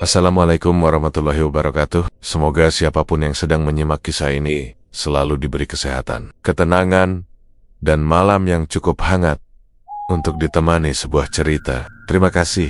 Assalamualaikum warahmatullahi wabarakatuh. Semoga siapapun yang sedang menyimak kisah ini selalu diberi kesehatan, ketenangan, dan malam yang cukup hangat untuk ditemani sebuah cerita. Terima kasih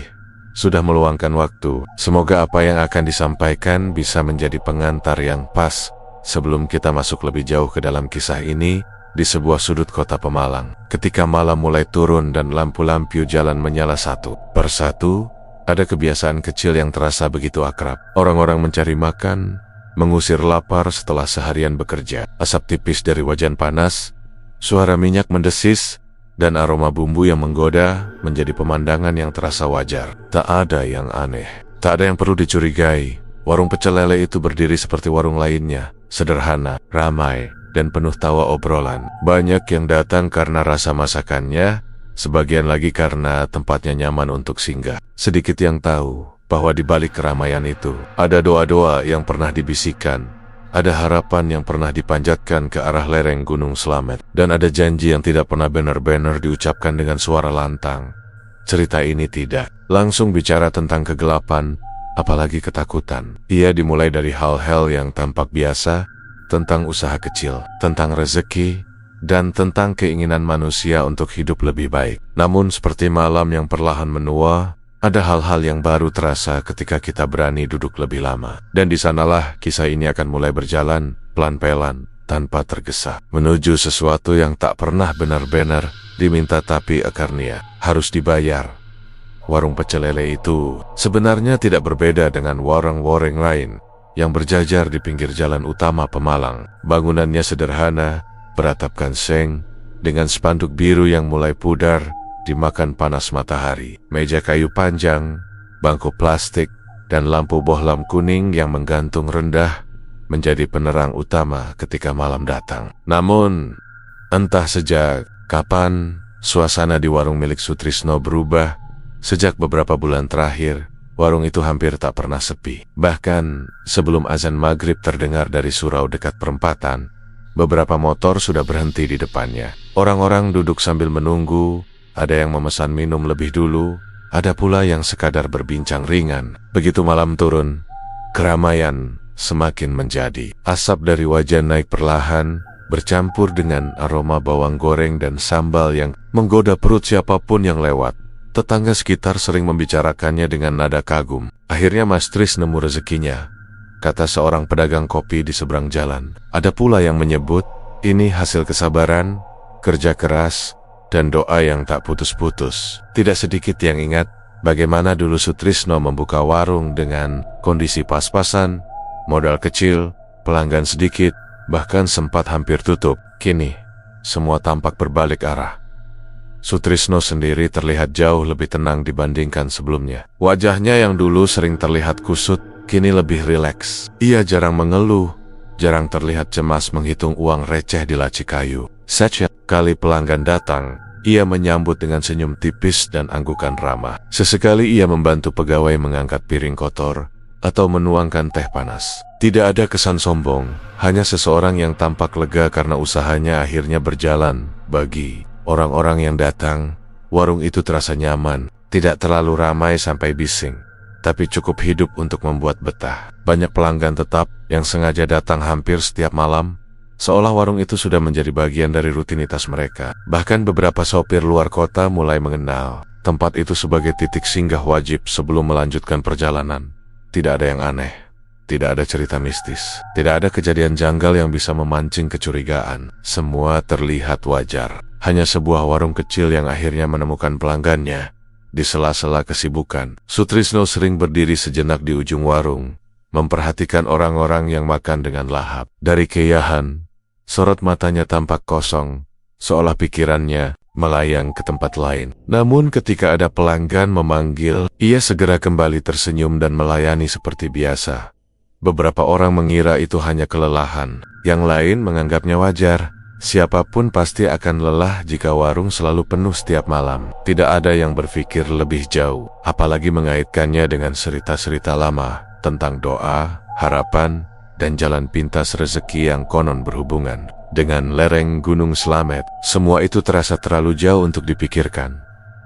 sudah meluangkan waktu. Semoga apa yang akan disampaikan bisa menjadi pengantar yang pas sebelum kita masuk lebih jauh ke dalam kisah ini. Di sebuah sudut kota Pemalang, ketika malam mulai turun dan lampu-lampu jalan menyala satu persatu, ada kebiasaan kecil yang terasa begitu akrab. Orang-orang mencari makan, mengusir lapar setelah seharian bekerja. Asap tipis dari wajan panas, suara minyak mendesis, dan aroma bumbu yang menggoda menjadi pemandangan yang terasa wajar. Tak ada yang aneh, tak ada yang perlu dicurigai. Warung pecel lele itu berdiri seperti warung lainnya, sederhana, ramai, dan penuh tawa obrolan. Banyak yang datang karena rasa masakannya, sebagian lagi karena tempatnya nyaman untuk singgah. Sedikit yang tahu bahwa di balik keramaian itu ada doa-doa yang pernah dibisikkan, ada harapan yang pernah dipanjatkan ke arah lereng Gunung Slamet, dan ada janji yang tidak pernah benar-benar diucapkan dengan suara lantang. Cerita ini tidak langsung bicara tentang kegelapan, apalagi ketakutan. Ia dimulai dari hal-hal yang tampak biasa, tentang usaha kecil, tentang rezeki, dan tentang keinginan manusia untuk hidup lebih baik. Namun seperti malam yang perlahan menua, ada hal-hal yang baru terasa ketika kita berani duduk lebih lama. Dan di sanalah kisah ini akan mulai berjalan, pelan-pelan, tanpa tergesa, menuju sesuatu yang tak pernah benar-benar diminta tapi akarnya harus dibayar. Warung pecel lele itu sebenarnya tidak berbeda dengan warung-warung lain yang berjajar di pinggir jalan utama Pemalang. Bangunannya sederhana, beratapkan seng, dengan spanduk biru yang mulai pudar dimakan panas matahari. Meja kayu panjang, bangku plastik, dan lampu bohlam kuning yang menggantung rendah menjadi penerang utama ketika malam datang. Namun, entah sejak kapan suasana di warung milik Sutrisno berubah. Sejak beberapa bulan terakhir, warung itu hampir tak pernah sepi. Bahkan sebelum azan maghrib terdengar dari surau dekat perempatan, beberapa motor sudah berhenti di depannya. Orang-orang duduk sambil menunggu, ada yang memesan minum lebih dulu, ada pula yang sekadar berbincang ringan. Begitu malam turun, keramaian semakin menjadi. Asap dari wajan naik perlahan, bercampur dengan aroma bawang goreng dan sambal yang menggoda perut siapapun yang lewat. Tetangga sekitar sering membicarakannya dengan nada kagum. Akhirnya Mas Tris nemu rezekinya, kata seorang pedagang kopi di seberang jalan. Ada pula yang menyebut ini hasil kesabaran, kerja keras, dan doa yang tak putus-putus. Tidak sedikit yang ingat bagaimana dulu Sutrisno membuka warung dengan kondisi pas-pasan, modal kecil, pelanggan sedikit, bahkan sempat hampir tutup. Kini, semua tampak berbalik arah. Sutrisno sendiri terlihat jauh lebih tenang dibandingkan sebelumnya. Wajahnya yang dulu sering terlihat kusut, kini lebih rileks. Ia jarang mengeluh, jarang terlihat cemas menghitung uang receh di laci kayu. Setiap kali pelanggan datang, ia menyambut dengan senyum tipis dan anggukan ramah. Sesekali ia membantu pegawai mengangkat piring kotor atau menuangkan teh panas. Tidak ada kesan sombong, hanya seseorang yang tampak lega karena usahanya akhirnya berjalan. Bagi orang-orang yang datang, warung itu terasa nyaman, tidak terlalu ramai sampai bising, tapi cukup hidup untuk membuat betah. Banyak pelanggan tetap yang sengaja datang hampir setiap malam, seolah warung itu sudah menjadi bagian dari rutinitas mereka. Bahkan beberapa sopir luar kota mulai mengenal tempat itu sebagai titik singgah wajib sebelum melanjutkan perjalanan. Tidak ada yang aneh, tidak ada cerita mistis, tidak ada kejadian janggal yang bisa memancing kecurigaan. Semua terlihat wajar. Hanya sebuah warung kecil yang akhirnya menemukan pelanggannya. Di sela-sela kesibukan, Sutrisno sering berdiri sejenak di ujung warung, memperhatikan orang-orang yang makan dengan lahap. Dari keyahan, sorot matanya tampak kosong, seolah pikirannya melayang ke tempat lain. Namun ketika ada pelanggan memanggil, ia segera kembali tersenyum dan melayani seperti biasa. Beberapa orang mengira itu hanya kelelahan, yang lain menganggapnya wajar. Siapapun pasti akan lelah jika warung selalu penuh setiap malam. Tidak ada yang berpikir lebih jauh, apalagi mengaitkannya dengan cerita-cerita lama tentang doa, harapan, dan jalan pintas rezeki yang konon berhubungan dengan lereng Gunung Slamet. Semua itu terasa terlalu jauh untuk dipikirkan.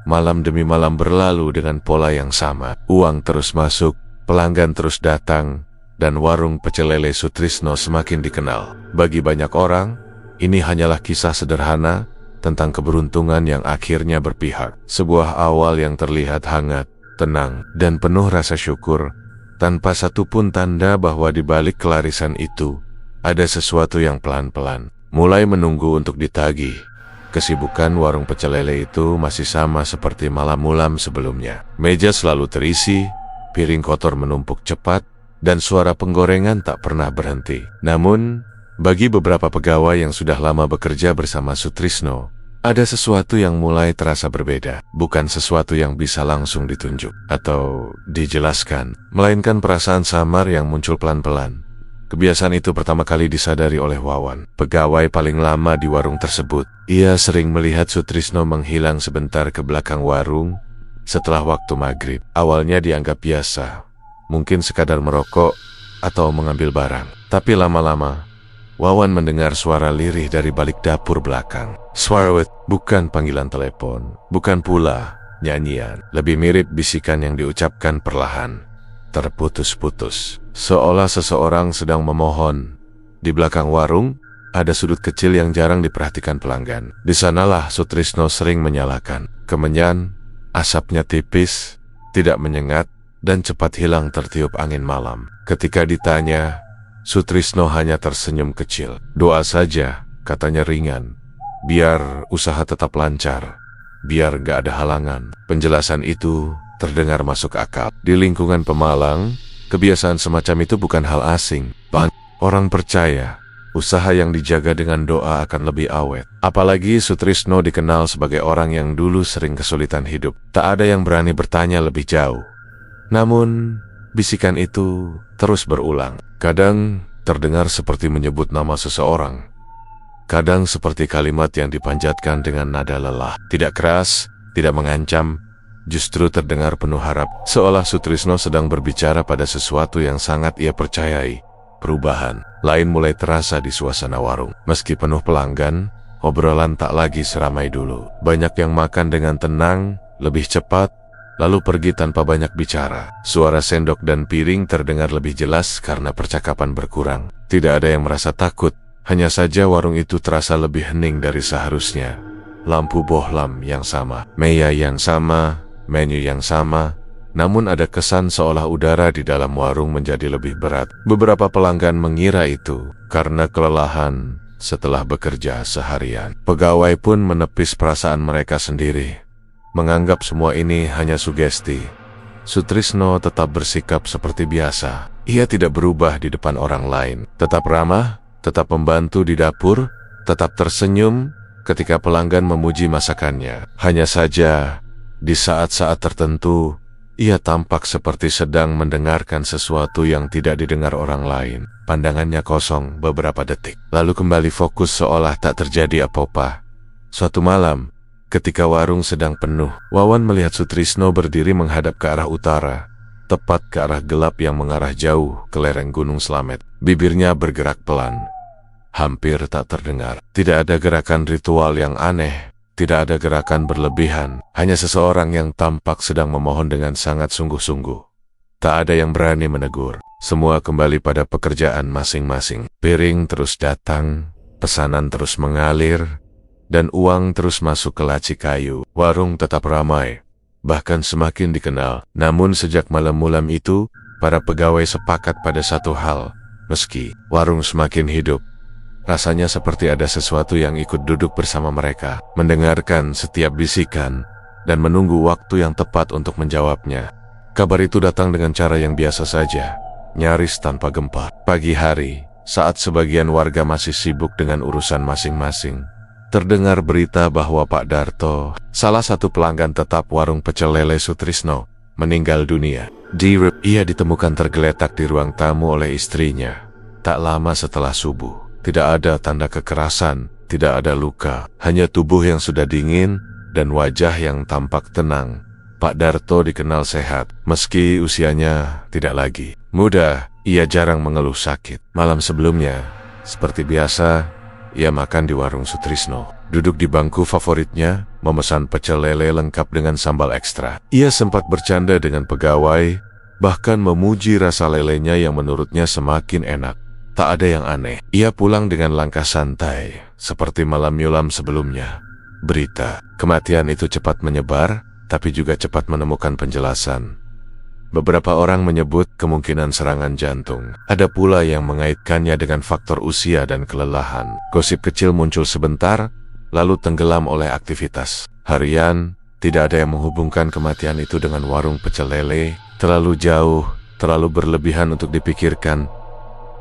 Malam demi malam berlalu dengan pola yang sama. Uang terus masuk, pelanggan terus datang, dan warung pecel lele Sutrisno semakin dikenal. Bagi banyak orang, ini hanyalah kisah sederhana tentang keberuntungan yang akhirnya berpihak. Sebuah awal yang terlihat hangat, tenang, dan penuh rasa syukur, tanpa satupun tanda bahwa di balik kelarisan itu, ada sesuatu yang pelan-pelan mulai menunggu untuk ditagih. Kesibukan warung pecel lele itu masih sama seperti malam-malam sebelumnya. Meja selalu terisi, piring kotor menumpuk cepat, dan suara penggorengan tak pernah berhenti. Namun, bagi beberapa pegawai yang sudah lama bekerja bersama Sutrisno, ada sesuatu yang mulai terasa berbeda. Bukan sesuatu yang bisa langsung ditunjuk atau dijelaskan, melainkan perasaan samar yang muncul pelan-pelan. Kebiasaan itu pertama kali disadari oleh Wawan, pegawai paling lama di warung tersebut. Ia sering melihat Sutrisno menghilang sebentar ke belakang warung setelah waktu maghrib. Awalnya dianggap biasa, mungkin sekadar merokok atau mengambil barang. Tapi lama-lama, Wawan mendengar suara lirih dari balik dapur belakang. Suara bukan panggilan telepon, bukan pula nyanyian. Lebih mirip bisikan yang diucapkan perlahan, terputus-putus, seolah seseorang sedang memohon. Di belakang warung, ada sudut kecil yang jarang diperhatikan pelanggan. Di sanalah Sutrisno sering menyalakan. Kemenyan, asapnya tipis, tidak menyengat, dan cepat hilang tertiup angin malam. Ketika ditanya, Sutrisno hanya tersenyum kecil. Doa saja, katanya ringan. Biar usaha tetap lancar, biar gak ada halangan. Penjelasan itu terdengar masuk akal. Di lingkungan Pemalang, kebiasaan semacam itu bukan hal asing. Orang percaya, usaha yang dijaga dengan doa akan lebih awet. Apalagi Sutrisno dikenal sebagai orang yang dulu sering kesulitan hidup. Tak ada yang berani bertanya lebih jauh. Namun, bisikan itu terus berulang. Kadang terdengar seperti menyebut nama seseorang. Kadang seperti kalimat yang dipanjatkan dengan nada lelah. Tidak keras, tidak mengancam, justru terdengar penuh harap. Seolah Sutrisno sedang berbicara pada sesuatu yang sangat ia percayai. Perubahan lain mulai terasa di suasana warung. Meski penuh pelanggan, obrolan tak lagi seramai dulu. Banyak yang makan dengan tenang, lebih cepat, lalu pergi tanpa banyak bicara. Suara sendok dan piring terdengar lebih jelas karena percakapan berkurang. Tidak ada yang merasa takut, hanya saja warung itu terasa lebih hening dari seharusnya. Lampu bohlam yang sama, meja yang sama, menu yang sama, namun ada kesan seolah udara di dalam warung menjadi lebih berat. Beberapa pelanggan mengira itu karena kelelahan setelah bekerja seharian. Pegawai pun menepis perasaan mereka sendiri, menganggap semua ini hanya sugesti. Sutrisno tetap bersikap seperti biasa. Ia tidak berubah di depan orang lain. Tetap ramah, tetap membantu di dapur, tetap tersenyum ketika pelanggan memuji masakannya. Hanya saja, di saat-saat tertentu, ia tampak seperti sedang mendengarkan sesuatu yang tidak didengar orang lain. Pandangannya kosong beberapa detik, lalu kembali fokus seolah tak terjadi apa-apa. Suatu malam, ketika warung sedang penuh, Wawan melihat Sutrisno berdiri menghadap ke arah utara, tepat ke arah gelap yang mengarah jauh ke lereng Gunung Slamet. Bibirnya bergerak pelan, hampir tak terdengar. Tidak ada gerakan ritual yang aneh, tidak ada gerakan berlebihan, hanya seseorang yang tampak sedang memohon dengan sangat sungguh-sungguh. Tak ada yang berani menegur. Semua kembali pada pekerjaan masing-masing. Piring terus datang, pesanan terus mengalir, dan uang terus masuk ke laci kayu. Warung tetap ramai, bahkan semakin dikenal. Namun sejak malam-malam itu, para pegawai sepakat pada satu hal. Meski warung semakin hidup, rasanya seperti ada sesuatu yang ikut duduk bersama mereka, mendengarkan setiap bisikan, dan menunggu waktu yang tepat untuk menjawabnya. Kabar itu datang dengan cara yang biasa saja, nyaris tanpa gempa. Pagi hari, saat sebagian warga masih sibuk dengan urusan masing-masing, terdengar berita bahwa Pak Darto, salah satu pelanggan tetap warung pecel lele Sutrisno, meninggal dunia. Ia ditemukan tergeletak di ruang tamu oleh istrinya, tak lama setelah subuh. Tidak ada tanda kekerasan, tidak ada luka, hanya tubuh yang sudah dingin dan wajah yang tampak tenang. Pak Darto dikenal sehat, meski usianya tidak lagi muda. Ia jarang mengeluh sakit. Malam sebelumnya, seperti biasa, ia makan di warung Sutrisno. Duduk di bangku favoritnya, memesan pecel lele lengkap dengan sambal ekstra. Ia sempat bercanda dengan pegawai, bahkan memuji rasa lelenya yang menurutnya semakin enak. Tak ada yang aneh. Ia pulang dengan langkah santai, seperti malam yulam sebelumnya. Berita kematian itu cepat menyebar, tapi juga cepat menemukan penjelasan. Beberapa orang menyebut kemungkinan serangan jantung. Ada pula yang mengaitkannya dengan faktor usia dan kelelahan. Gosip kecil muncul sebentar, lalu tenggelam oleh aktivitas harian. Tidak ada yang menghubungkan kematian itu dengan warung pecel lele. Terlalu jauh, terlalu berlebihan untuk dipikirkan.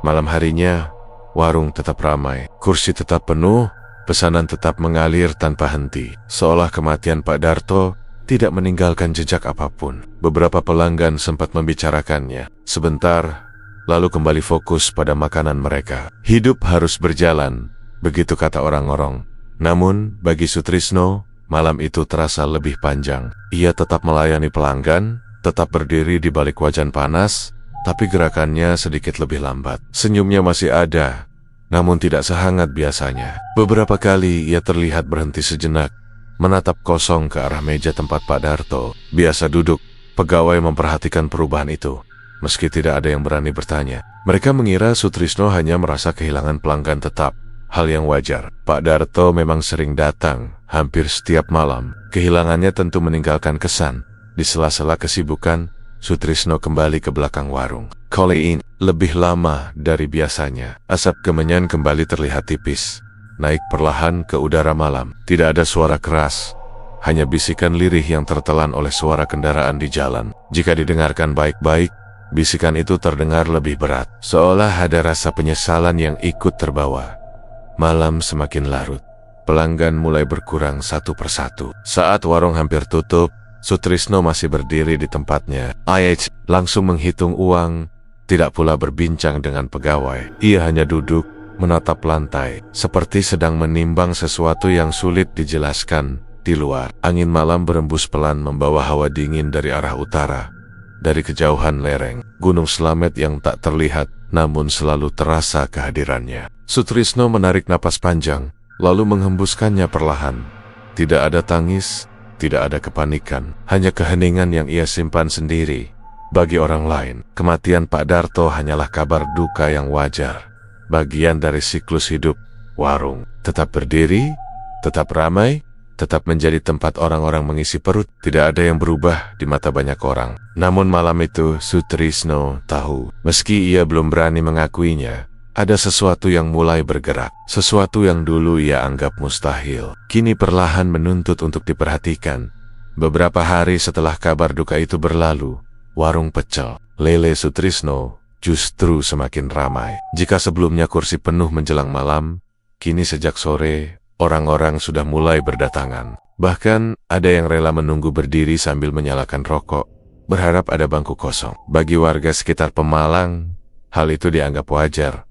Malam harinya, warung tetap ramai. Kursi tetap penuh, pesanan tetap mengalir tanpa henti. Seolah kematian Pak Darto tidak meninggalkan jejak apapun. Beberapa pelanggan sempat membicarakannya sebentar, lalu kembali fokus pada makanan mereka. Hidup harus berjalan, begitu kata orang-orang. Namun, bagi Sutrisno, malam itu terasa lebih panjang. Ia tetap melayani pelanggan, tetap berdiri di balik wajan panas, tapi gerakannya sedikit lebih lambat. Senyumnya masih ada, namun tidak sehangat biasanya. Beberapa kali ia terlihat berhenti sejenak, menatap kosong ke arah meja tempat Pak Darto biasa duduk. Pegawai memperhatikan perubahan itu, meski tidak ada yang berani bertanya. Mereka mengira Sutrisno hanya merasa kehilangan pelanggan tetap, hal yang wajar. Pak Darto memang sering datang, hampir setiap malam. Kehilangannya tentu meninggalkan kesan. Di sela-sela kesibukan, Sutrisno kembali ke belakang warung. Kali ini lebih lama dari biasanya. Asap kemenyan kembali terlihat tipis, naik perlahan ke udara malam. Tidak ada suara keras, hanya bisikan lirih yang tertelan oleh suara kendaraan di jalan. Jika didengarkan baik-baik, bisikan itu terdengar lebih berat, seolah ada rasa penyesalan yang ikut terbawa. Malam semakin larut. Pelanggan mulai berkurang satu persatu. Saat warung hampir tutup, Sutrisno masih berdiri di tempatnya. IH langsung menghitung uang, tidak pula berbincang dengan pegawai. Ia hanya duduk, menatap lantai, seperti sedang menimbang sesuatu yang sulit dijelaskan. Di luar, angin malam berembus pelan membawa hawa dingin dari arah utara. Dari kejauhan lereng, Gunung Slamet yang tak terlihat, namun selalu terasa kehadirannya. Sutrisno menarik napas panjang, lalu menghembuskannya perlahan. Tidak ada tangis, tidak ada kepanikan, hanya keheningan yang ia simpan sendiri. Bagi orang lain, kematian Pak Darto hanyalah kabar duka yang wajar, bagian dari siklus hidup. Warung tetap berdiri, tetap ramai, tetap menjadi tempat orang-orang mengisi perut. Tidak ada yang berubah di mata banyak orang. Namun malam itu Sutrisno tahu, meski ia belum berani mengakuinya, ada sesuatu yang mulai bergerak. Sesuatu yang dulu ia anggap mustahil, kini perlahan menuntut untuk diperhatikan. Beberapa hari setelah kabar duka itu berlalu, warung pecel lele Sutrisno justru semakin ramai. Jika sebelumnya kursi penuh menjelang malam, kini sejak sore orang-orang sudah mulai berdatangan. Bahkan ada yang rela menunggu berdiri sambil menyalakan rokok, berharap ada bangku kosong. Bagi warga sekitar Pemalang, hal itu dianggap wajar.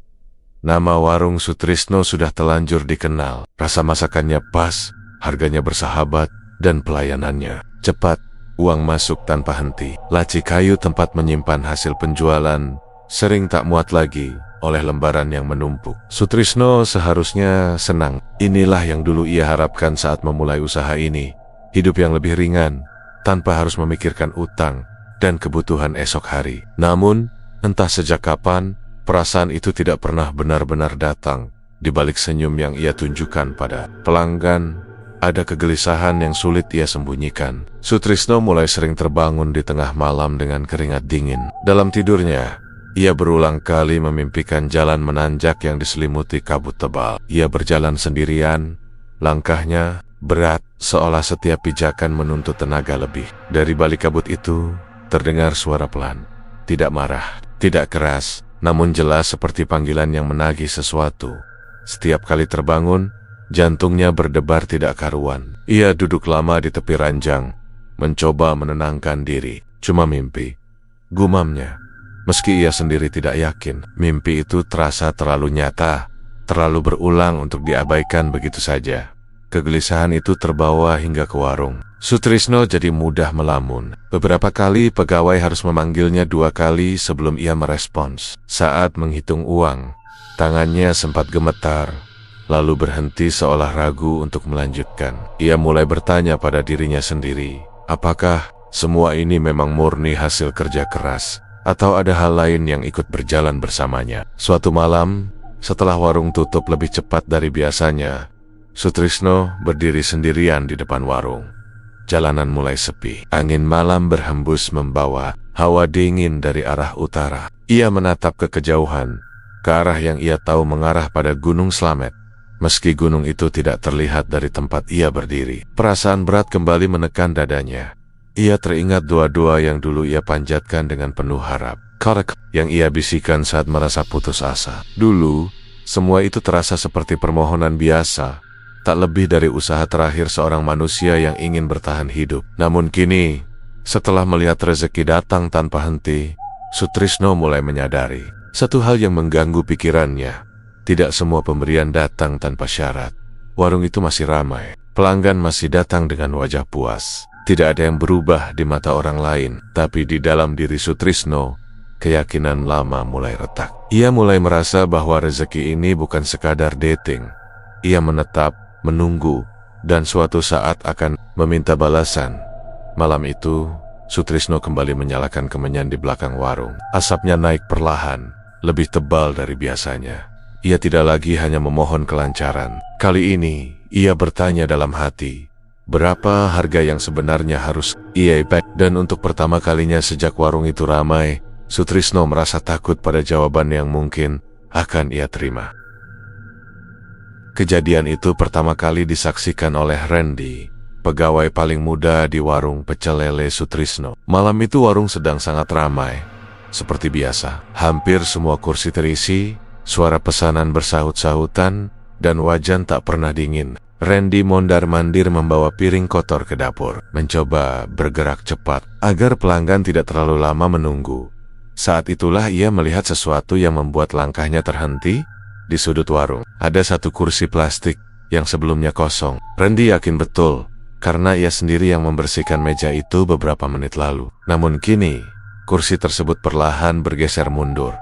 Nama warung Sutrisno sudah telanjur dikenal. Rasa masakannya pas, harganya bersahabat, dan pelayanannya cepat. Uang masuk tanpa henti. Laci kayu tempat menyimpan hasil penjualan sering tak muat lagi oleh lembaran yang menumpuk. Sutrisno seharusnya senang. Inilah yang dulu ia harapkan saat memulai usaha ini. Hidup yang lebih ringan, tanpa harus memikirkan utang dan kebutuhan esok hari. Namun, entah sejak kapan, perasaan itu tidak pernah benar-benar datang. Di balik senyum yang ia tunjukkan pada pelanggan, ada kegelisahan yang sulit ia sembunyikan. Sutrisno mulai sering terbangun di tengah malam dengan keringat dingin. Dalam tidurnya, ia berulang kali memimpikan jalan menanjak yang diselimuti kabut tebal. Ia berjalan sendirian, langkahnya berat, seolah setiap pijakan menuntut tenaga lebih. Dari balik kabut itu, terdengar suara pelan. Tidak marah, tidak keras, namun jelas seperti panggilan yang menagih sesuatu. Setiap kali terbangun, jantungnya berdebar tidak karuan. Ia duduk lama di tepi ranjang, mencoba menenangkan diri. Cuma mimpi, gumamnya. Meski ia sendiri tidak yakin, mimpi itu terasa terlalu nyata, terlalu berulang untuk diabaikan begitu saja. Kegelisahan itu terbawa hingga ke warung. Sutrisno jadi mudah melamun. Beberapa kali pegawai harus memanggilnya 2 kali sebelum ia merespons. Saat menghitung uang, tangannya sempat gemetar, lalu berhenti seolah ragu untuk melanjutkan. Ia mulai bertanya pada dirinya sendiri, apakah Semua ini memang murni hasil kerja keras, atau ada hal lain yang ikut berjalan bersamanya. Suatu malam, setelah warung tutup lebih cepat dari biasanya, Sutrisno berdiri sendirian di depan warung. Jalanan mulai sepi. Angin malam berhembus membawa hawa dingin dari arah utara. Ia menatap ke kejauhan, ke arah yang ia tahu mengarah pada Gunung Slamet. Meski gunung itu tidak terlihat dari tempat ia berdiri, perasaan berat kembali menekan dadanya. Ia teringat doa-doa yang dulu ia panjatkan dengan penuh harap. Korek yang ia bisikan saat merasa putus asa. Dulu, semua itu terasa seperti permohonan biasa, tak lebih dari usaha terakhir seorang manusia yang ingin bertahan hidup. Namun kini, setelah melihat rezeki datang tanpa henti, Sutrisno mulai menyadari satu hal yang mengganggu pikirannya. Tidak semua pemberian datang tanpa syarat. Warung itu masih ramai, pelanggan masih datang dengan wajah puas. Tidak ada yang berubah di mata orang lain, tapi di dalam diri Sutrisno, keyakinan lama mulai retak. Ia mulai merasa bahwa rezeki ini bukan sekadar dating. Ia menetap, menunggu, dan suatu saat akan meminta balasan. Malam itu, Sutrisno kembali menyalakan kemenyan di belakang warung. Asapnya naik perlahan, lebih tebal dari biasanya. Ia tidak lagi hanya memohon kelancaran. Kali ini, ia bertanya dalam hati, berapa harga yang sebenarnya harus ia bayar? Dan untuk pertama kalinya sejak warung itu ramai, Sutrisno merasa takut pada jawaban yang mungkin akan ia terima. Kejadian itu pertama kali disaksikan oleh Randy, pegawai paling muda di warung pecel lele Sutrisno. Malam itu warung sedang sangat ramai. Seperti biasa, hampir semua kursi terisi, suara pesanan bersahut-sahutan, dan wajan tak pernah dingin. Randy mondar-mandir membawa piring kotor ke dapur, mencoba bergerak cepat agar pelanggan tidak terlalu lama menunggu. Saat itulah ia melihat sesuatu yang membuat langkahnya terhenti. Di sudut warung, ada satu kursi plastik yang sebelumnya kosong. Randy yakin betul, karena ia sendiri yang membersihkan meja itu beberapa menit lalu. Namun kini, kursi tersebut perlahan bergeser mundur.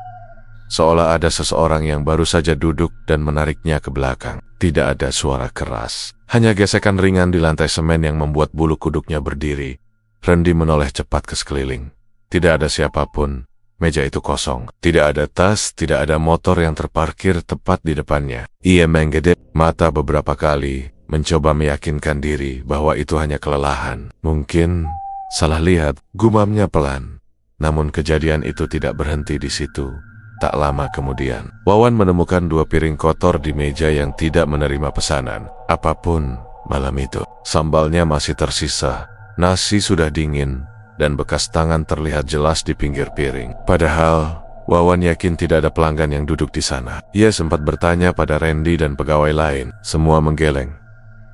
Seolah ada seseorang yang baru saja duduk dan menariknya ke belakang. Tidak ada suara keras, hanya gesekan ringan di lantai semen yang membuat bulu kuduknya berdiri. Randy menoleh cepat ke sekeliling. Tidak ada siapapun. Meja itu kosong. Tidak ada tas, tidak ada motor yang terparkir tepat di depannya. Ia menggedep mata beberapa kali, mencoba meyakinkan diri bahwa itu hanya kelelahan. Mungkin salah lihat, gumamnya pelan. Namun kejadian itu tidak berhenti di situ. Tak lama kemudian, Wawan menemukan 2 piring kotor di meja yang tidak menerima pesanan apapun malam itu. Sambalnya masih tersisa, nasi sudah dingin, dan bekas tangan terlihat jelas di pinggir piring. Padahal, Wawan yakin tidak ada pelanggan yang duduk di sana. Ia sempat bertanya pada Randy dan pegawai lain. Semua menggeleng.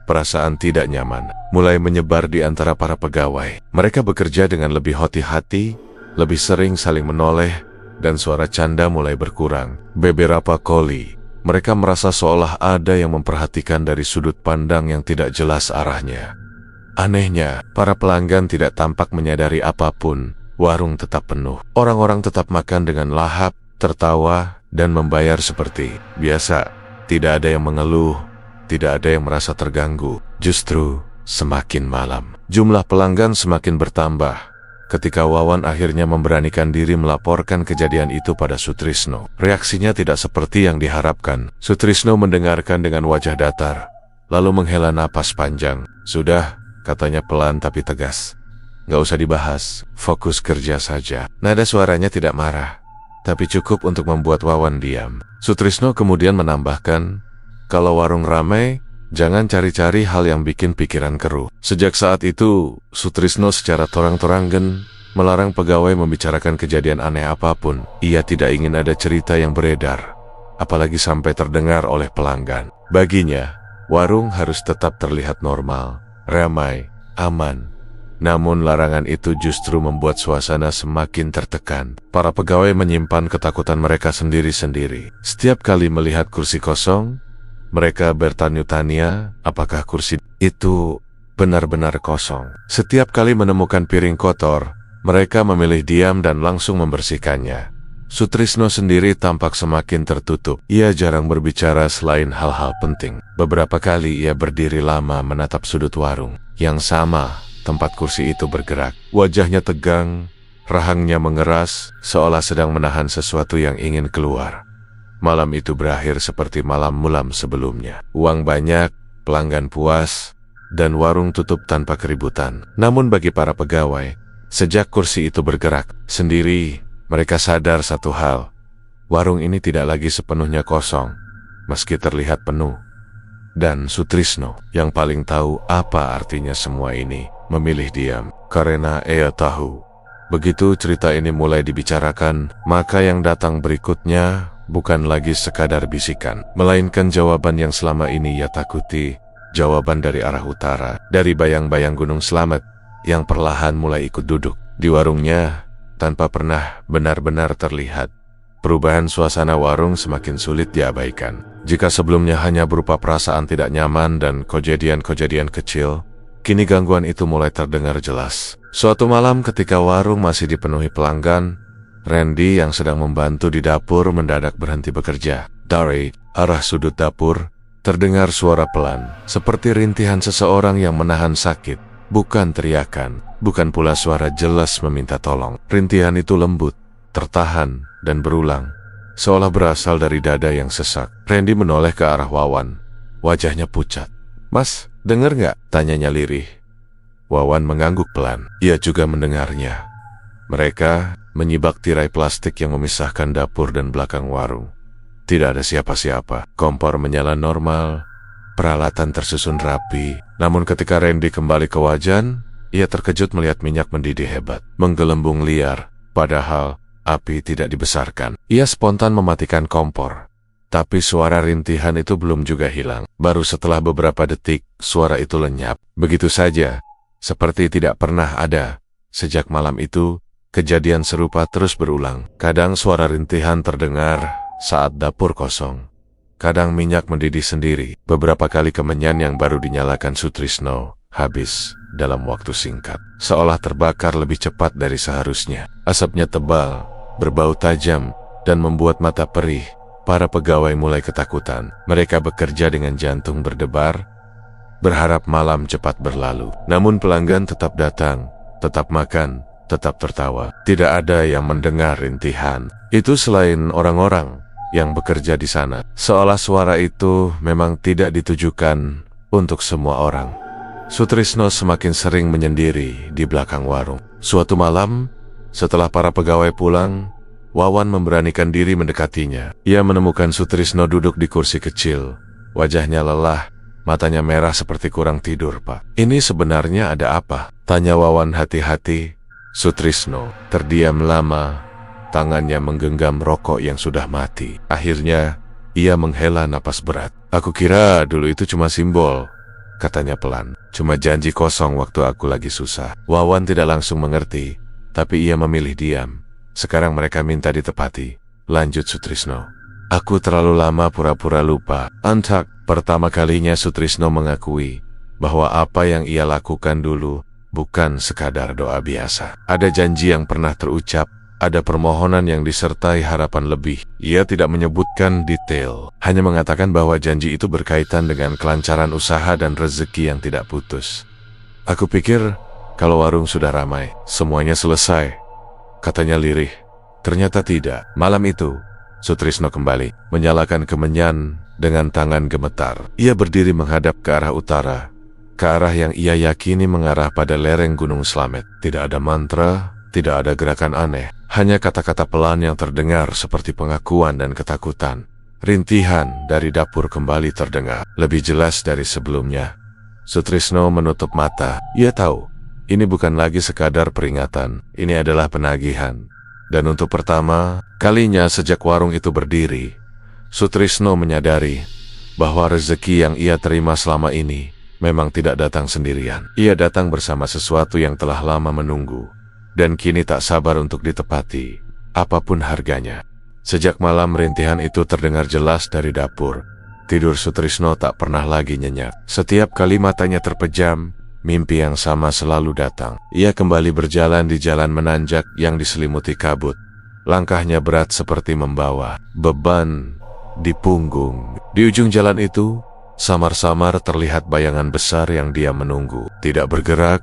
Perasaan tidak nyaman mulai menyebar di antara para pegawai. Mereka bekerja dengan lebih hati-hati, lebih sering saling menoleh, dan suara canda mulai berkurang. Beberapa kali, mereka merasa seolah ada yang memperhatikan dari sudut pandang yang tidak jelas arahnya. Anehnya, para pelanggan tidak tampak menyadari apapun. Warung tetap penuh. Orang-orang tetap makan dengan lahap, tertawa, dan membayar seperti biasa. Tidak ada yang mengeluh, tidak ada yang merasa terganggu. Justru, semakin malam, jumlah pelanggan semakin bertambah. Ketika Wawan akhirnya memberanikan diri melaporkan kejadian itu pada Sutrisno, reaksinya tidak seperti yang diharapkan. Sutrisno mendengarkan dengan wajah datar, lalu menghela napas panjang. Sudah, katanya pelan tapi tegas. Gak usah dibahas, fokus kerja saja. Nada suaranya tidak marah, tapi cukup untuk membuat Wawan diam. Sutrisno kemudian menambahkan, kalau warung ramai, jangan cari-cari hal yang bikin pikiran keruh. Sejak saat itu, Sutrisno secara torang-torangan melarang pegawai membicarakan kejadian aneh apapun. Ia tidak ingin ada cerita yang beredar, apalagi sampai terdengar oleh pelanggan. Baginya, warung harus tetap terlihat normal, ramai, aman. Namun larangan itu justru membuat suasana semakin tertekan. Para pegawai menyimpan ketakutan mereka sendiri-sendiri. Setiap kali melihat kursi kosong, mereka bertanya-tanya apakah kursi itu benar-benar kosong. Setiap kali menemukan piring kotor, mereka memilih diam dan langsung membersihkannya. Sutrisno sendiri tampak semakin tertutup. Ia jarang berbicara selain hal-hal penting. Beberapa kali ia berdiri lama menatap sudut warung. Yang sama, tempat kursi itu bergerak. Wajahnya tegang, rahangnya mengeras, seolah sedang menahan sesuatu yang ingin keluar. Malam itu berakhir seperti malam-malam sebelumnya. Uang banyak, pelanggan puas, dan warung tutup tanpa keributan. Namun bagi para pegawai, sejak kursi itu bergerak sendiri, mereka sadar satu hal. Warung ini tidak lagi sepenuhnya kosong, meski terlihat penuh. Dan Sutrisno, yang paling tahu apa artinya semua ini, memilih diam, karena ia tahu. Begitu cerita ini mulai dibicarakan, maka yang datang berikutnya bukan lagi sekadar bisikan, melainkan jawaban yang selama ini ia takuti, jawaban dari arah utara, dari bayang-bayang Gunung Slamet, yang perlahan mulai ikut duduk di warungnya, tanpa pernah benar-benar terlihat. Perubahan suasana warung semakin sulit diabaikan. Jika sebelumnya hanya berupa perasaan tidak nyaman dan kejadian-kejadian kecil, kini gangguan itu mulai terdengar jelas. Suatu malam ketika warung masih dipenuhi pelanggan, Randy yang sedang membantu di dapur mendadak berhenti bekerja. Dari arah sudut dapur, terdengar suara pelan, seperti rintihan seseorang yang menahan sakit. Bukan teriakan, bukan pula suara jelas meminta tolong. Rintihan itu lembut, tertahan, dan berulang, seolah berasal dari dada yang sesak. Randy menoleh ke arah Wawan. Wajahnya pucat. "Mas, dengar nggak?" tanyanya lirih. Wawan mengangguk pelan. Ia juga mendengarnya. Mereka menyibak tirai plastik yang memisahkan dapur dan belakang warung. Tidak ada siapa-siapa. Kompor menyala normal, peralatan tersusun rapi. Namun ketika Randy kembali ke wajan, ia terkejut melihat minyak mendidih hebat, menggelembung liar. Padahal api tidak dibesarkan. Ia spontan mematikan kompor. Tapi suara rintihan itu belum juga hilang. Baru setelah beberapa detik, suara itu lenyap. Begitu saja, seperti tidak pernah ada. Sejak malam itu, kejadian serupa terus berulang. Kadang suara rintihan terdengar saat dapur kosong. Kadang minyak mendidih sendiri. Beberapa kali kemenyan yang baru dinyalakan Sutrisno habis dalam waktu singkat, seolah terbakar lebih cepat dari seharusnya. Asapnya tebal, berbau tajam, dan membuat mata perih. Para pegawai mulai ketakutan. Mereka bekerja dengan jantung berdebar, berharap malam cepat berlalu. Namun pelanggan tetap datang, tetap makan, tetap tertawa. Tidak ada yang mendengar rintihan itu selain orang-orang yang bekerja di sana. Seolah suara itu memang tidak ditujukan untuk semua orang. Sutrisno semakin sering menyendiri di belakang warung. Suatu malam, setelah para pegawai pulang, Wawan memberanikan diri mendekatinya. Ia menemukan Sutrisno duduk di kursi kecil. Wajahnya lelah, matanya merah seperti kurang tidur, "Pak, ini sebenarnya ada apa?" tanya Wawan hati-hati. Sutrisno terdiam lama, tangannya menggenggam rokok yang sudah mati. Akhirnya, ia menghela napas berat. "Aku kira dulu itu cuma simbol," katanya pelan. "Cuma janji kosong waktu aku lagi susah." Wawan tidak langsung mengerti, tapi ia memilih diam. "Sekarang mereka minta ditepati," lanjut Sutrisno. "Aku terlalu lama pura-pura lupa." Antak, pertama kalinya Sutrisno mengakui bahwa apa yang ia lakukan dulu bukan sekadar doa biasa. Ada janji yang pernah terucap, ada permohonan yang disertai harapan lebih. Ia tidak menyebutkan detail, hanya mengatakan bahwa janji itu berkaitan dengan kelancaran usaha dan rezeki yang tidak putus. "Aku pikir kalau warung sudah ramai, semuanya selesai," katanya lirih. Ternyata tidak. Malam itu, Sutrisno kembali menyalakan kemenyan dengan tangan gemetar. Ia berdiri menghadap ke arah utara, ke arah yang ia yakini mengarah pada lereng Gunung Slamet. Tidak ada mantra, tidak ada gerakan aneh, hanya kata-kata pelan yang terdengar seperti pengakuan dan ketakutan. Rintihan dari dapur kembali terdengar, lebih jelas dari sebelumnya. Sutrisno menutup mata. Ia tahu, ini bukan lagi sekadar peringatan, ini adalah penagihan. Dan untuk pertama kalinya sejak warung itu berdiri, Sutrisno menyadari bahwa rezeki yang ia terima selama ini memang tidak datang sendirian. Ia datang bersama sesuatu yang telah lama menunggu, dan kini tak sabar untuk ditepati, apapun harganya. Sejak malam rintihan itu terdengar jelas dari dapur. Tidur Sutrisno tak pernah lagi nyenyak. Setiap kali matanya terpejam, mimpi yang sama selalu datang. Ia kembali berjalan di jalan menanjak yang diselimuti kabut. Langkahnya berat seperti membawa beban di punggung. Di ujung jalan itu, samar-samar terlihat bayangan besar yang diam menunggu. Tidak bergerak,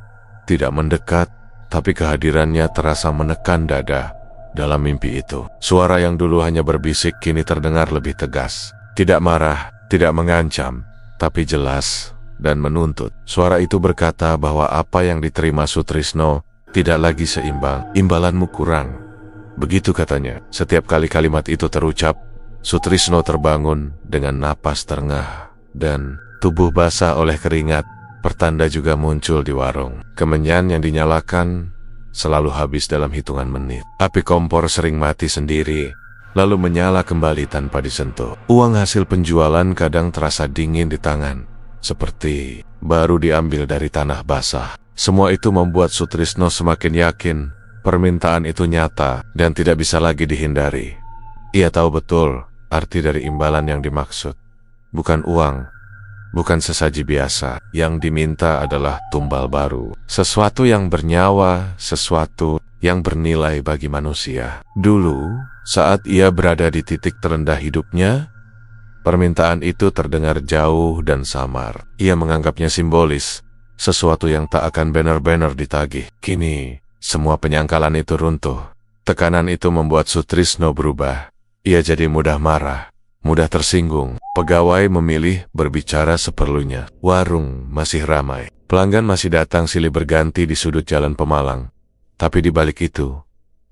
tidak mendekat, tapi kehadirannya terasa menekan dada. Dalam mimpi itu, suara yang dulu hanya berbisik kini terdengar lebih tegas. Tidak marah, tidak mengancam, tapi jelas dan menuntut. Suara itu berkata bahwa apa yang diterima Sutrisno tidak lagi seimbang. Imbalanmu kurang. Begitu katanya. Setiap kali kalimat itu terucap, Sutrisno terbangun dengan napas terengah dan tubuh basah oleh keringat. Pertanda juga muncul di warung. Kemenyan yang dinyalakan selalu habis dalam hitungan menit. Api kompor sering mati sendiri, lalu menyala kembali tanpa disentuh. Uang hasil penjualan kadang terasa dingin di tangan, seperti baru diambil dari tanah basah. Semua itu membuat Sutrisno semakin yakin permintaan itu nyata dan tidak bisa lagi dihindari. Ia tahu betul arti dari imbalan yang dimaksud. Bukan uang, bukan sesaji biasa. Yang diminta adalah tumbal baru. Sesuatu yang bernyawa, sesuatu yang bernilai bagi manusia. Dulu, saat ia berada di titik terendah hidupnya, permintaan itu terdengar jauh dan samar. Ia menganggapnya simbolis, sesuatu yang tak akan benar-benar ditagih. Kini, semua penyangkalan itu runtuh. Tekanan itu membuat Sutrisno berubah. Ia jadi mudah marah, mudah tersinggung. Pegawai memilih berbicara seperlunya. Warung masih ramai. Pelanggan masih datang silih berganti di sudut jalan Pemalang. Tapi di balik itu,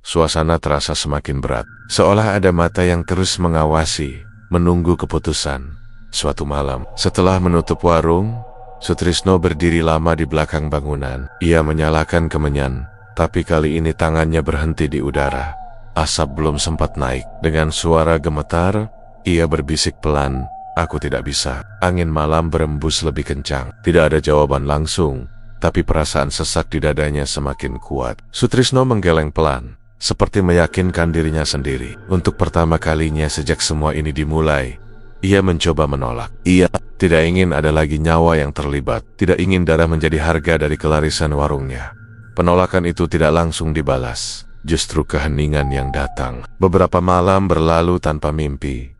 suasana terasa semakin berat. Seolah ada mata yang terus mengawasi, menunggu keputusan. Suatu malam, setelah menutup warung, Sutrisno berdiri lama di belakang bangunan. Ia menyalakan kemenyan, tapi kali ini tangannya berhenti di udara. Asap belum sempat naik. Dengan suara gemetar, ia berbisik pelan, "Aku tidak bisa." Angin malam berembus lebih kencang. Tidak ada jawaban langsung, tapi perasaan sesak di dadanya semakin kuat. Sutrisno menggeleng pelan, seperti meyakinkan dirinya sendiri. Untuk pertama kalinya sejak semua ini dimulai, ia mencoba menolak. Ia tidak ingin ada lagi nyawa yang terlibat, tidak ingin darah menjadi harga dari kelarisan warungnya. Penolakan itu tidak langsung dibalas, justru keheningan yang datang. Beberapa malam berlalu tanpa mimpi.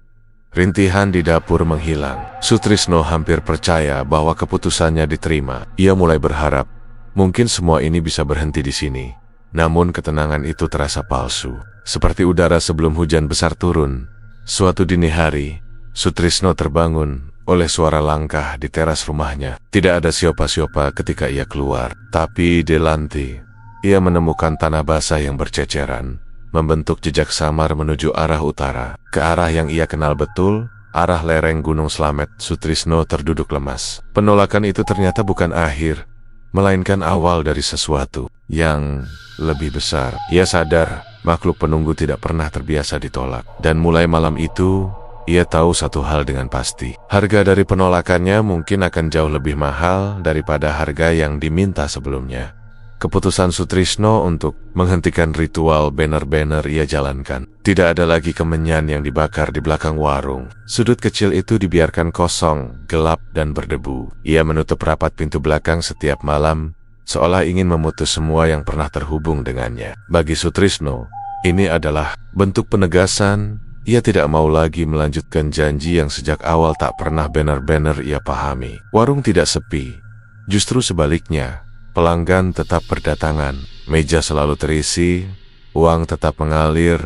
Rintihan di dapur menghilang. Sutrisno hampir percaya bahwa keputusannya diterima. Ia mulai berharap, mungkin semua ini bisa berhenti di sini. Namun ketenangan itu terasa palsu. Seperti udara sebelum hujan besar turun. Suatu dini hari, Sutrisno terbangun oleh suara langkah di teras rumahnya. Tidak ada siapa-siapa ketika ia keluar. Tapi di lantai, ia menemukan tanah basah yang berceceran, membentuk jejak samar menuju arah utara. Ke arah yang ia kenal betul, arah lereng Gunung Slamet. Sutrisno terduduk lemas. Penolakan itu ternyata bukan akhir, melainkan awal dari sesuatu yang lebih besar. Ia sadar makhluk penunggu tidak pernah terbiasa ditolak. Dan mulai malam itu, ia tahu satu hal dengan pasti. Harga dari penolakannya mungkin akan jauh lebih mahal daripada harga yang diminta sebelumnya. Keputusan Sutrisno untuk menghentikan ritual banner-banner ia jalankan. Tidak ada lagi kemenyan yang dibakar di belakang warung. Sudut kecil itu dibiarkan kosong, gelap dan berdebu. Ia menutup rapat pintu belakang setiap malam, seolah ingin memutus semua yang pernah terhubung dengannya. Bagi Sutrisno, ini adalah bentuk penegasan. Ia tidak mau lagi melanjutkan janji yang sejak awal tak pernah benar-benar ia pahami. Warung tidak sepi, justru sebaliknya. Pelanggan tetap berdatangan, meja selalu terisi, uang tetap mengalir,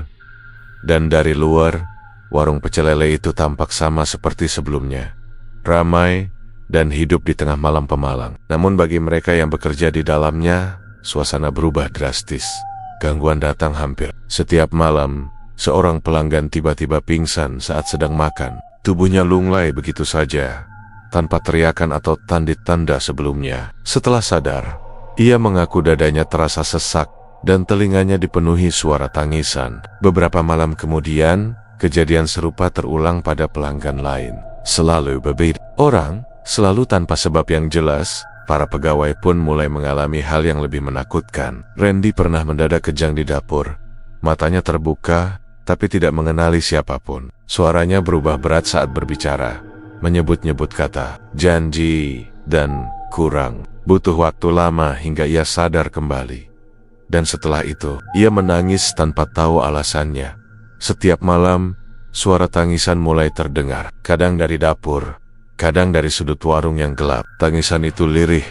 dan dari luar, warung pecel lele itu tampak sama seperti sebelumnya. Ramai dan hidup di tengah malam Pemalang. Namun bagi mereka yang bekerja di dalamnya, suasana berubah drastis. Gangguan datang hampir setiap malam. Seorang pelanggan tiba-tiba pingsan saat sedang makan. Tubuhnya lunglai begitu saja, tanpa teriakan atau tanda-tanda sebelumnya. Setelah sadar, ia mengaku dadanya terasa sesak dan telinganya dipenuhi suara tangisan. Beberapa malam kemudian, kejadian serupa terulang pada pelanggan lain. Selalu berbeda orang, selalu tanpa sebab yang jelas. Para pegawai pun mulai mengalami hal yang lebih menakutkan. Randy pernah mendadak kejang di dapur. Matanya terbuka, tapi tidak mengenali siapapun. Suaranya berubah berat saat berbicara, menyebut-nyebut kata janji dan kurang. Butuh waktu lama hingga ia sadar kembali. Dan setelah itu, ia menangis tanpa tahu alasannya. Setiap malam, suara tangisan mulai terdengar. Kadang dari dapur, kadang dari sudut warung yang gelap. Tangisan itu lirih,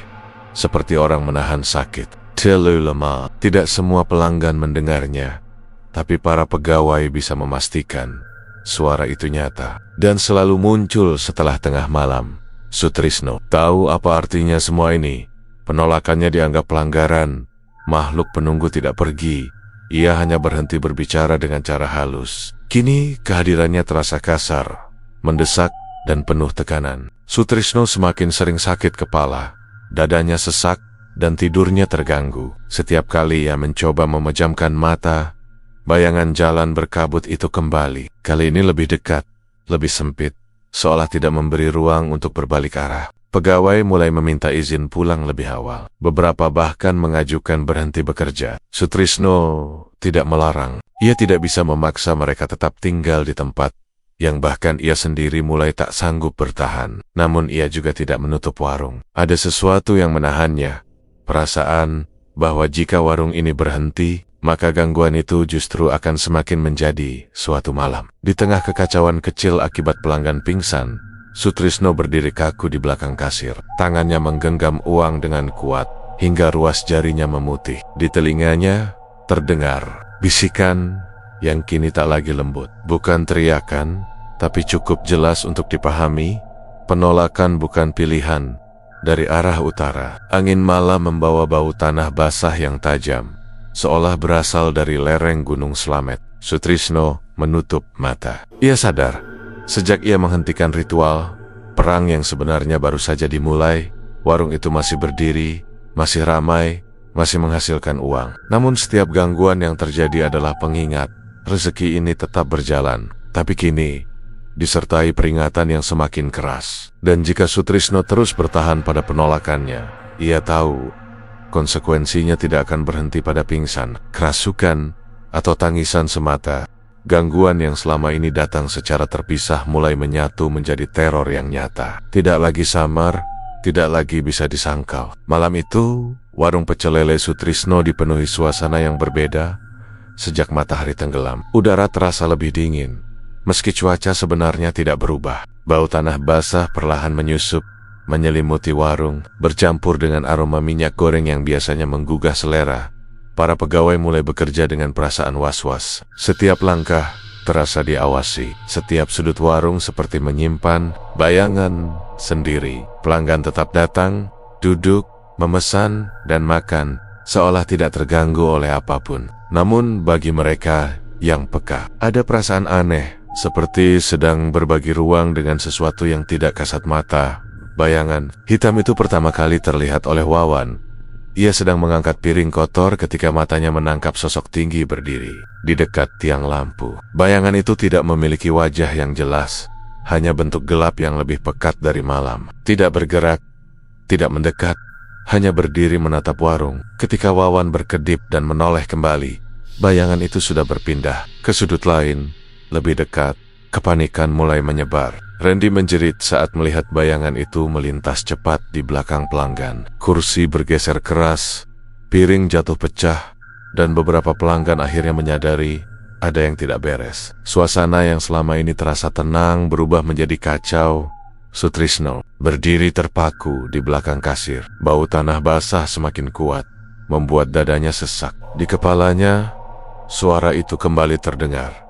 seperti orang menahan sakit. Terlalu lama. Tidak semua pelanggan mendengarnya, tapi para pegawai bisa memastikan suara itu nyata dan selalu muncul setelah tengah malam. Sutrisno tahu apa artinya semua ini. Penolakannya dianggap pelanggaran. Makhluk penunggu tidak pergi. Ia hanya berhenti berbicara dengan cara halus. Kini kehadirannya terasa kasar, mendesak, dan penuh tekanan. Sutrisno semakin sering sakit kepala. Dadanya sesak dan tidurnya terganggu. Setiap kali ia mencoba memejamkan mata, bayangan jalan berkabut itu kembali. Kali ini lebih dekat, lebih sempit, seolah tidak memberi ruang untuk berbalik arah. Pegawai mulai meminta izin pulang lebih awal. Beberapa bahkan mengajukan berhenti bekerja. Sutrisno tidak melarang. Ia tidak bisa memaksa mereka tetap tinggal di tempat yang bahkan ia sendiri mulai tak sanggup bertahan. Namun ia juga tidak menutup warung. Ada sesuatu yang menahannya. Perasaan bahwa jika warung ini berhenti, maka gangguan itu justru akan semakin menjadi suatu malam. Di tengah kekacauan kecil akibat pelanggan pingsan, Sutrisno berdiri kaku di belakang kasir. Tangannya menggenggam uang dengan kuat, hingga ruas jarinya memutih. Di telinganya terdengar bisikan yang kini tak lagi lembut. Bukan teriakan, tapi cukup jelas untuk dipahami. Penolakan bukan pilihan. Dari arah utara, angin malam membawa bau tanah basah yang tajam, seolah berasal dari lereng Gunung Slamet. Sutrisno menutup mata. Ia sadar, sejak ia menghentikan ritual, perang yang sebenarnya baru saja dimulai, warung itu masih berdiri, masih ramai, masih menghasilkan uang. Namun setiap gangguan yang terjadi adalah pengingat, rezeki ini tetap berjalan. Tapi kini, disertai peringatan yang semakin keras. Dan jika Sutrisno terus bertahan pada penolakannya, ia tahu konsekuensinya tidak akan berhenti pada pingsan, kerasukan, atau tangisan semata. Gangguan yang selama ini datang secara terpisah mulai menyatu menjadi teror yang nyata. Tidak lagi samar, tidak lagi bisa disangkal. Malam itu, warung pecel lele Sutrisno dipenuhi suasana yang berbeda. Sejak matahari tenggelam, udara terasa lebih dingin. Meski cuaca sebenarnya tidak berubah, bau tanah basah perlahan menyusup, menyelimuti warung, bercampur dengan aroma minyak goreng yang biasanya menggugah selera. Para pegawai mulai bekerja dengan perasaan was-was. Setiap langkah terasa diawasi. Setiap sudut warung seperti menyimpan bayangan sendiri. Pelanggan tetap datang, duduk, memesan, dan makan, seolah tidak terganggu oleh apapun. Namun bagi mereka yang peka, ada perasaan aneh, seperti sedang berbagi ruang dengan sesuatu yang tidak kasat mata. Bayangan hitam itu pertama kali terlihat oleh Wawan. Ia sedang mengangkat piring kotor ketika matanya menangkap sosok tinggi berdiri di dekat tiang lampu. Bayangan itu tidak memiliki wajah yang jelas, hanya bentuk gelap yang lebih pekat dari malam. Tidak bergerak, tidak mendekat, hanya berdiri menatap warung. Ketika Wawan berkedip dan menoleh kembali, bayangan itu sudah berpindah ke sudut lain, lebih dekat. Kepanikan mulai menyebar. Randy menjerit saat melihat bayangan itu melintas cepat di belakang pelanggan. Kursi bergeser keras, piring jatuh pecah, dan beberapa pelanggan akhirnya menyadari ada yang tidak beres. Suasana yang selama ini terasa tenang berubah menjadi kacau. Sutrisno berdiri terpaku di belakang kasir. Bau tanah basah semakin kuat, membuat dadanya sesak. Di kepalanya, suara itu kembali terdengar.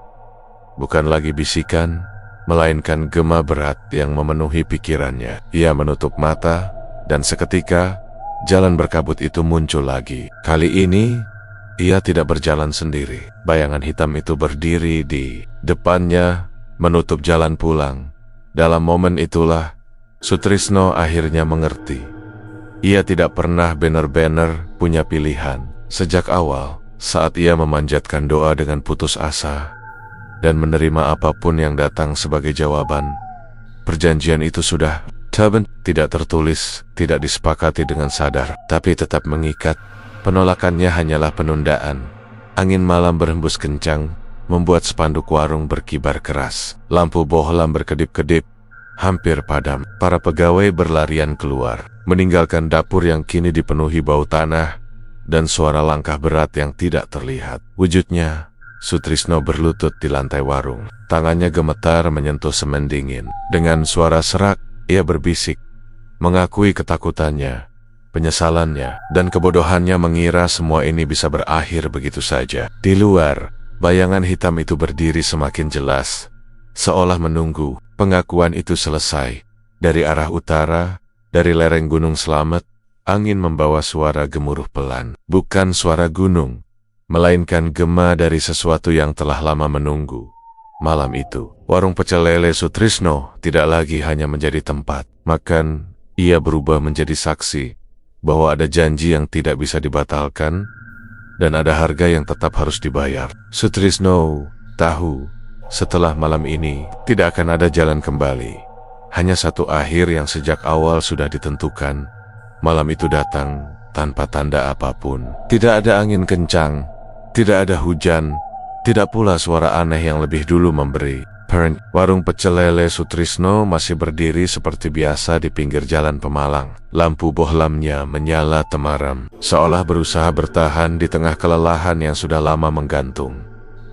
Bukan lagi bisikan, melainkan gema berat yang memenuhi pikirannya. Ia menutup mata, dan seketika, jalan berkabut itu muncul lagi. Kali ini, ia tidak berjalan sendiri. Bayangan hitam itu berdiri di depannya, menutup jalan pulang. Dalam momen itulah, Sutrisno akhirnya mengerti. Ia tidak pernah benar-benar punya pilihan. Sejak awal, saat ia memanjatkan doa dengan putus asa, dan menerima apapun yang datang sebagai jawaban, perjanjian itu sudah tidak tertulis, tidak disepakati dengan sadar, tapi tetap mengikat. Penolakannya hanyalah penundaan. Angin malam berhembus kencang, membuat spanduk warung berkibar keras. Lampu bohlam berkedip-kedip, hampir padam. Para pegawai berlarian keluar, meninggalkan dapur yang kini dipenuhi bau tanah dan suara langkah berat yang tidak terlihat. Wujudnya, Sutrisno berlutut di lantai warung. Tangannya gemetar menyentuh semen dingin. Dengan suara serak, ia berbisik, mengakui ketakutannya. penyesalannya, dan kebodohannya mengira semua ini bisa berakhir begitu saja. Di luar, bayangan hitam itu berdiri semakin jelas, seolah menunggu pengakuan itu selesai. Dari arah utara, dari lereng Gunung Slamet, angin membawa suara gemuruh pelan. Bukan suara gunung, melainkan gema dari sesuatu yang telah lama menunggu. Malam itu, warung pecel lele Sutrisno tidak lagi hanya menjadi tempat makan, ia berubah menjadi saksi bahwa ada janji yang tidak bisa dibatalkan dan ada harga yang tetap harus dibayar. Sutrisno tahu setelah malam ini tidak akan ada jalan kembali. Hanya satu akhir yang sejak awal sudah ditentukan. Malam itu datang tanpa tanda apapun. Tidak ada angin kencang, tidak ada hujan, tidak pula suara aneh yang lebih dulu memberi. Warung pecel lele Sutrisno masih berdiri seperti biasa di pinggir jalan Pemalang. Lampu bohlamnya menyala temaram, seolah berusaha bertahan di tengah kelelahan yang sudah lama menggantung.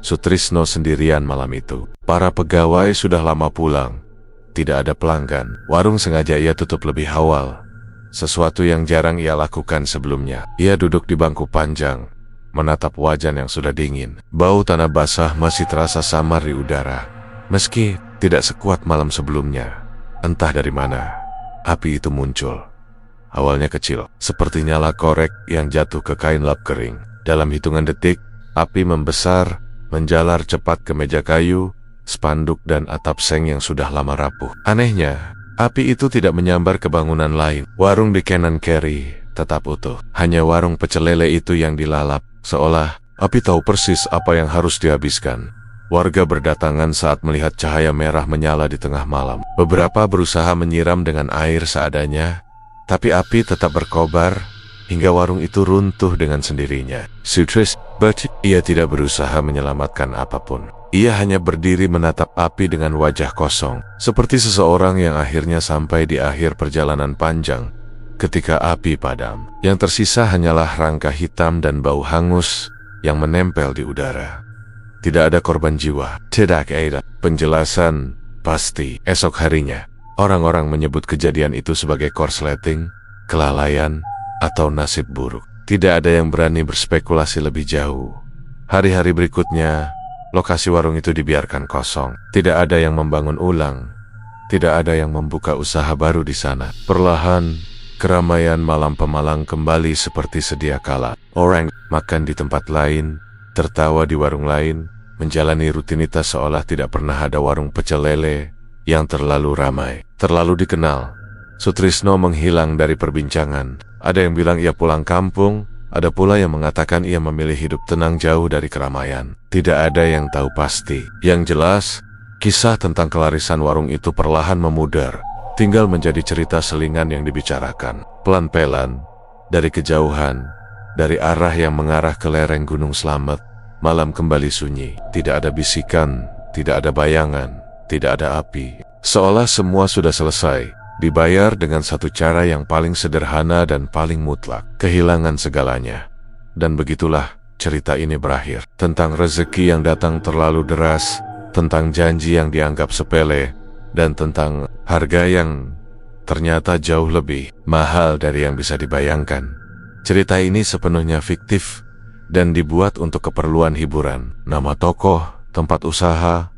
Sutrisno sendirian malam itu. Para pegawai sudah lama pulang. Tidak ada pelanggan. Warung sengaja ia tutup lebih awal, sesuatu yang jarang ia lakukan sebelumnya. Ia duduk di bangku panjang, menatap wajan yang sudah dingin. Bau tanah basah masih terasa samar di udara, meski tidak sekuat malam sebelumnya. Entah dari mana, api itu muncul. Awalnya kecil, seperti nyala korek yang jatuh ke kain lap kering. Dalam hitungan detik, api membesar, menjalar cepat ke meja kayu, spanduk dan atap seng yang sudah lama rapuh. Anehnya, api itu tidak menyambar ke bangunan lain. Warung di kanan kiri tetap utuh. Hanya warung pecel lele itu yang dilalap, seolah api tahu persis apa yang harus dihabiskan. Warga berdatangan saat melihat cahaya merah menyala di tengah malam. Beberapa berusaha menyiram dengan air seadanya, tapi api tetap berkobar hingga warung itu runtuh dengan sendirinya. Ia tidak berusaha menyelamatkan apapun. Ia hanya berdiri menatap api dengan wajah kosong, seperti seseorang yang akhirnya sampai di akhir perjalanan panjang. Ketika api padam, yang tersisa hanyalah rangka hitam dan bau hangus yang menempel di udara. Tidak ada korban jiwa, tidak ada penjelasan pasti. Esok harinya, orang-orang menyebut kejadian itu sebagai korsleting, kelalaian, atau nasib buruk. Tidak ada yang berani berspekulasi lebih jauh. Hari-hari berikutnya, lokasi warung itu dibiarkan kosong. Tidak ada yang membangun ulang. Tidak ada yang membuka usaha baru di sana. Perlahan, keramaian malam Pemalang kembali seperti sedia kala. Orang makan di tempat lain, tertawa di warung lain, menjalani rutinitas seolah tidak pernah ada warung pecel lele yang terlalu ramai, terlalu dikenal. Sutrisno menghilang dari perbincangan. Ada yang bilang ia pulang kampung, ada pula yang mengatakan ia memilih hidup tenang jauh dari keramaian. Tidak ada yang tahu pasti. Yang jelas, kisah tentang kelarisan warung itu perlahan memudar, tinggal menjadi cerita selingan yang dibicarakan. Pelan-pelan, dari kejauhan, dari arah yang mengarah ke lereng Gunung Slamet, malam kembali sunyi. Tidak ada bisikan, tidak ada bayangan, tidak ada api. Seolah semua sudah selesai. Dibayar dengan satu cara yang paling sederhana dan paling mutlak, kehilangan segalanya. Dan begitulah cerita ini berakhir. Tentang rezeki yang datang terlalu deras, tentang janji yang dianggap sepele, dan tentang harga yang ternyata jauh lebih mahal dari yang bisa dibayangkan. Cerita ini sepenuhnya fiktif dan dibuat untuk keperluan hiburan. Nama tokoh, tempat usaha,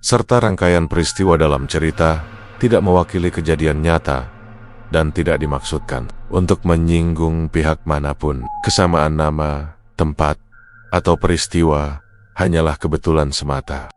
serta rangkaian peristiwa dalam cerita tidak mewakili kejadian nyata dan tidak dimaksudkan untuk menyinggung pihak manapun. Kesamaan nama, tempat, atau peristiwa hanyalah kebetulan semata.